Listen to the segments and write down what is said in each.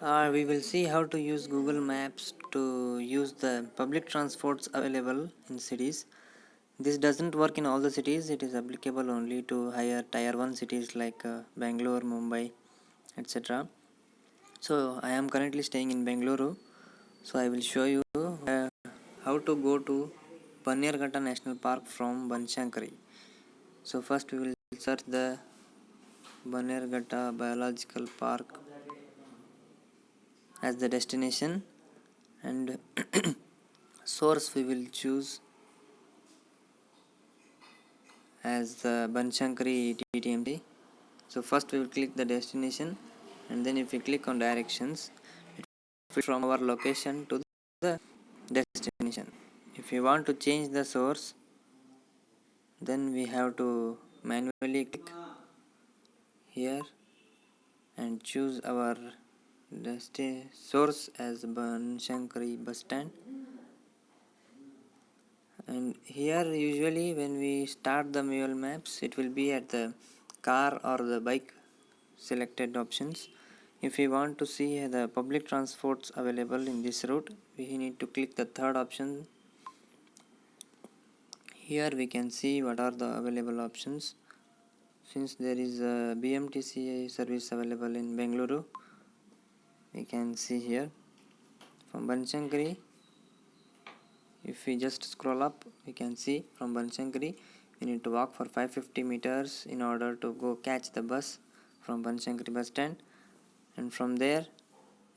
We will see how to use Google Maps to use the public transports available in cities. This doesn't work in all the cities, it is applicable only to higher tier 1 cities like Bangalore, Mumbai, etc. So, I am currently staying in Bangalore, so I will show you how to go to Bannerghatta National Park from Banshankari. So, first we will search the Bannerghatta Biological Park as the destination, and source we will choose as the Banshankari TTMC. So first we will click the destination, and then if we click on directions, it will from our location to the destination. If you want to change the source, then we have to manually click here and choose our source as Banshankari bus stand. And here usually when we start the mule maps, it will be at the car or the bike selected options. If we want to see the public transports available in this route, we need to click the third option. Here we can see what are the available options. Since there is a BMTC service available in Bengaluru, we can see here from Banshankari. If we just scroll up, we can see from Banshankari we need to walk for 550 meters in order to go catch the bus from Banshankari bus stand, and from there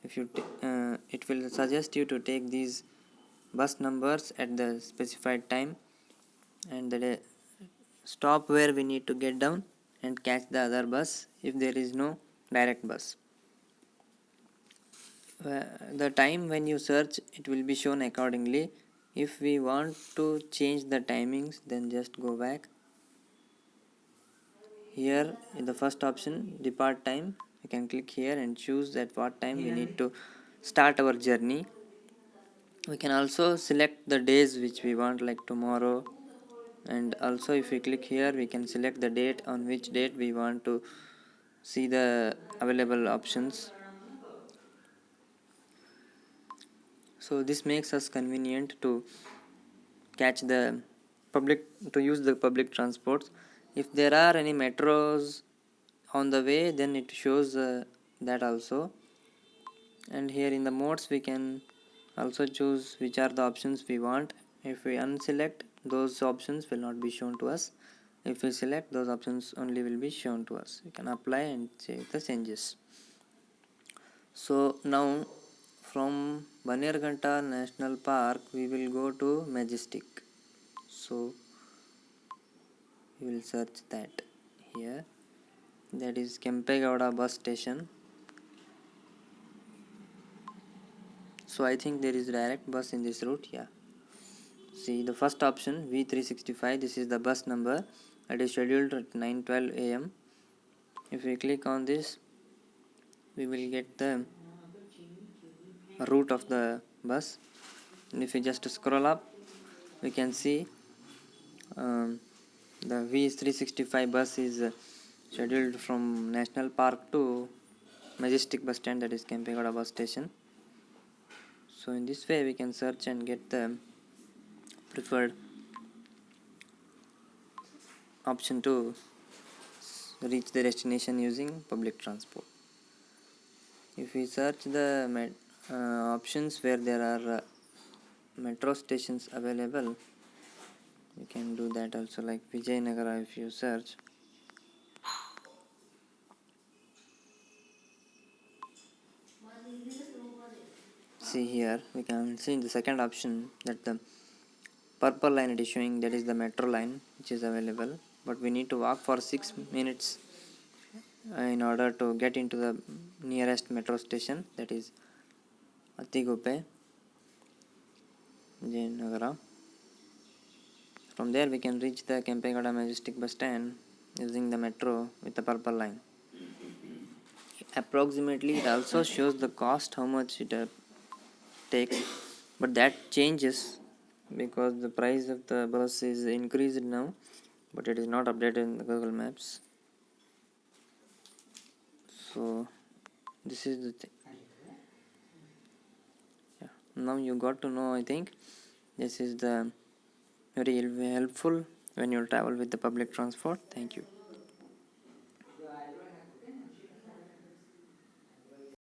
if you it will suggest you to take these bus numbers at the specified time, and the stop where we need to get down and catch the other bus if there is no direct bus. The time when you search, it will be shown accordingly. If we want to change the timings, then just go back here in the first option, depart time. We can click here and choose at what time we need to start our journey. We can also select the days which we want, like tomorrow, and also if we click here we can select the date on which date we want to see the available options. So this makes us convenient to catch the use the public transports. If there are any metros on the way, then it shows that also. And here in the modes we can also choose which are the options we want. If we unselect, those options will not be shown to us. If we select, those options only will be shown to us. We can apply and save the changes. So now from Bannerghatta National Park we will go to Majestic. So we will search that here. That is Kempegowda bus station. So I think there is direct bus in this route. Yeah. See the first option V365. This is the bus number. It is scheduled at 9:12 a.m. If we click on this, we will get the route of the bus. And if we just scroll up, we can see the V365 bus is scheduled from National Park to Majestic bus stand, that is Kempegowda bus station. So in this way we can search and get the preferred option to reach the destination using public transport. If we search the options where there are metro stations available, we can do that also, like Vijayanagara. If you search, see here we can see in the second option that the purple line it is showing, that is the metro line which is available, but we need to walk for 6 minutes in order to get into the nearest metro station, that is Atigope, Vijayanagara. From there we can reach the Kempegowda Majestic bus stand using the metro with the purple line. Approximately it also shows the cost, how much it takes, but that changes because the price of the bus is increased now, but it is not updated in the Google Maps. So this is the thing. Now you got to know, I think this is the very helpful when you travel with the public transport. Thank you.